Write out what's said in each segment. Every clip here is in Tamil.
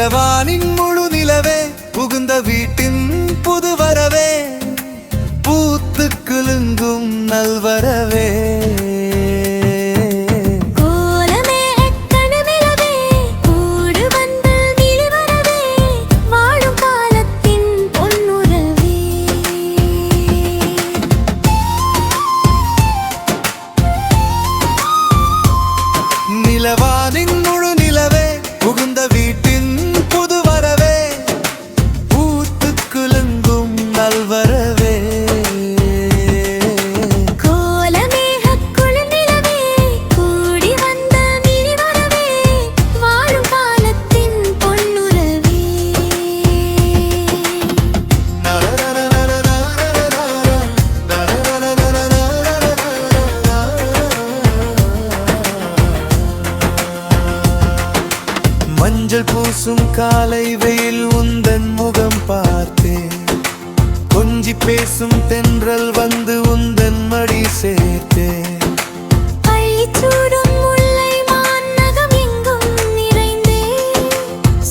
நிலவானின் முழு நிலவே புகுந்த வீட்டின் புது வரவே பூத்து குலுங்கும் நல்வரவே நிலவானின் முழு நிலவே புகுந்த வீட்டின் புது வரவே பூத்து குலுங்கும் நல்வரவே கோலமேகக் குழுநிலவே கூடி வந்த மிளிவரவே வாழும் காலத்தின் பொன்னுறவே மஞ்சள் பூசும் காலை வெயில் உந்தன் முகம் பார்த்தேன் கொஞ்சி பேசும் தென்றல் வந்து உந்தன் மடி சேர்த்தேன் பழிச்சூடும் முல்லை மாநகம் எங்கும் நிறைந்தே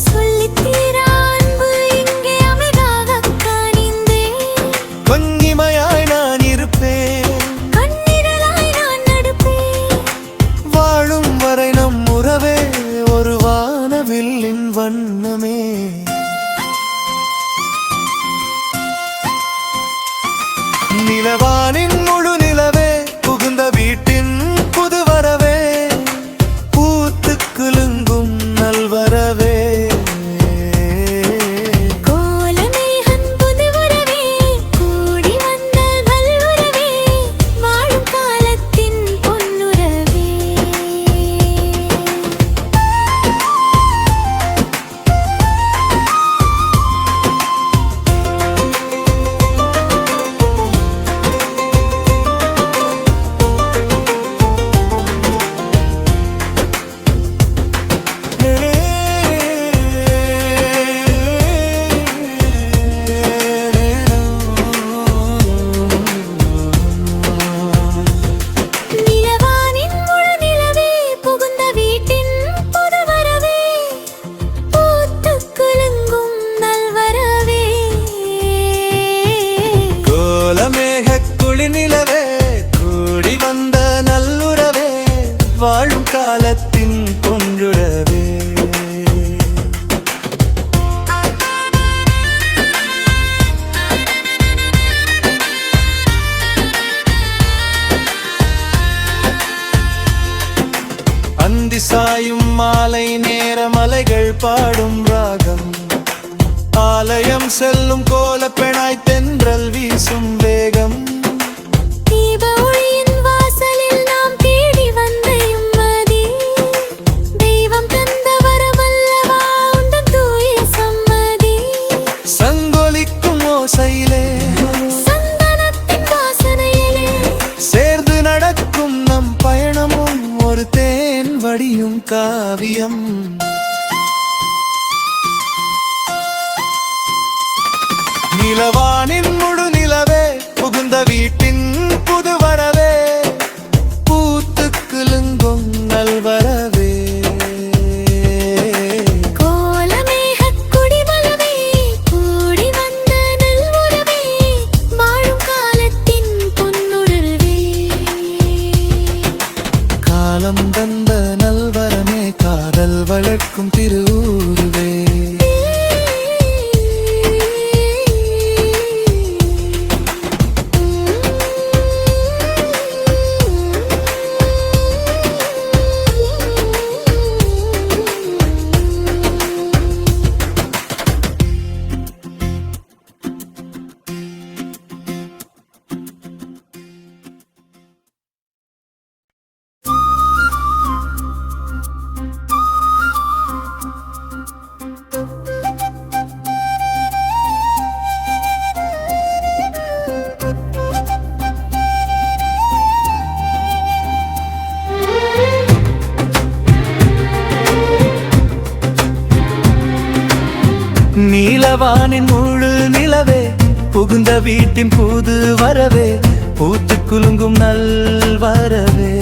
சொல்லித் தீரா அன்பு இங்கே அமைதியாகக் கனிந்தேன் கன்னிமையாய் நான் இருப்பேன் கண்ணிரலாய் நான் நடுப்பேன் வாழும் வரை நம் உறவே ஒரு வானவில்லின் வண்ணமே நிலவானின் முழு நிலவே புகுந்த வீட்டின் புது வரவே பூத்து குலுங்கும் நல்வரவே கோலமேகன் புதுவரவே கூடி வந்த நல்வரவே வாழும் காலத்தின் பொன்னுறவே நிலவானின் முழு நிலவே புகுந்த வீட்டின் புது வரவே பூத்து குலுங்கும் நல்வரவே கோலமேகக் குளிநிலவே கூடி வந்த நல்லுறவே வாழும் காலத்தின் பொன்றுறவே அந்தி சாயும் மாலை நேர மலைகள் பாடும் ராகம் ஆலயம் செல்லும் கோலப்பெணாய் தென்றல் வீசும் வேகம் தீப ஒளியின் வாசலில் நாம் தேடி வந்த இம்மதி தெய்வம் தந்த வரமல்லவா உந்தன் தூய சம்மதி சங்கொலிக்கும் ஓசையிலே சந்தனத்தின் வாசனையிலே சேர்ந்து நடக்கும் நம் பயணமும் ஒரு தேன் வடியும் காவியம் நிலவானின் முழு நிலவே புகுந்த வீட்டின் புது வரவே பூத்து குலுங்கும் நல்வரவே கோலமேகக் குடிமலவே கூடி வந்த நல்வுறவே வாழும் காலத்தின் பொன்னுறவே காலம் தந்த நல்வரமே காதல் வளர்க்கும் திருவுருவே நீலவானின் முழு நிலவே புகுந்த வீட்டின் புது வரவே பூத்து குலுங்கும் நல்வரவே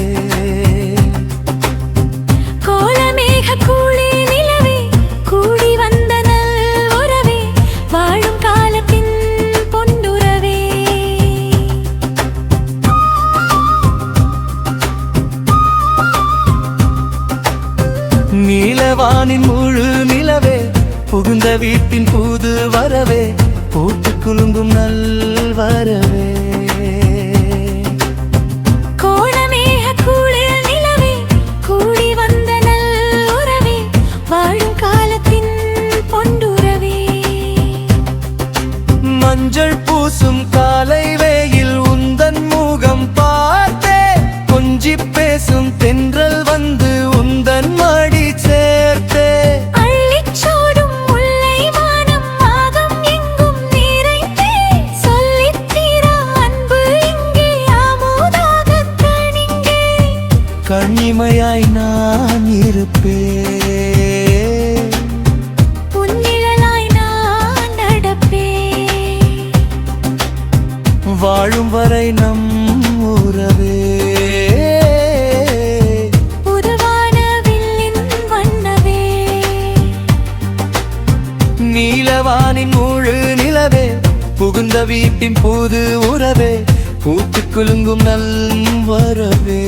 கோலமேக கூளி நிலவே கூடி வந்த வீட்டின் புது வரவே பூத்து குலுங்கும் நல் வரவே கோலமேக குளிர் நிலவே கூடி வந்த நல் உறவே வாழும் காலத்தின் பொன்னுறவே மஞ்சள் பூசும் காலை வேயில் உந்தன் முகம் பார்த்தே கொஞ்சி பேசும் தென்றல் வந்து உந்தன் மடி சேர்த்தே அள்ளிச் சூடும் முல்லை வானம் ஆகம் எங்கும் நிறைந்தே சொல்லித் தீரா அன்பு இங்கே ஆமோதாகத் தணிங்கே கண்ணிமையாய் நான் இருப்பேன் உன்னிழலாய் நான் நடப்பேன் வாழும் வரை நம் உறவே புதுவான வில்லின் வண்ணவே நீலவானின் முழு நிலவே புகுந்த வீட்டின் புது உறவே பூத்து குலுங்கும் நல் வரவே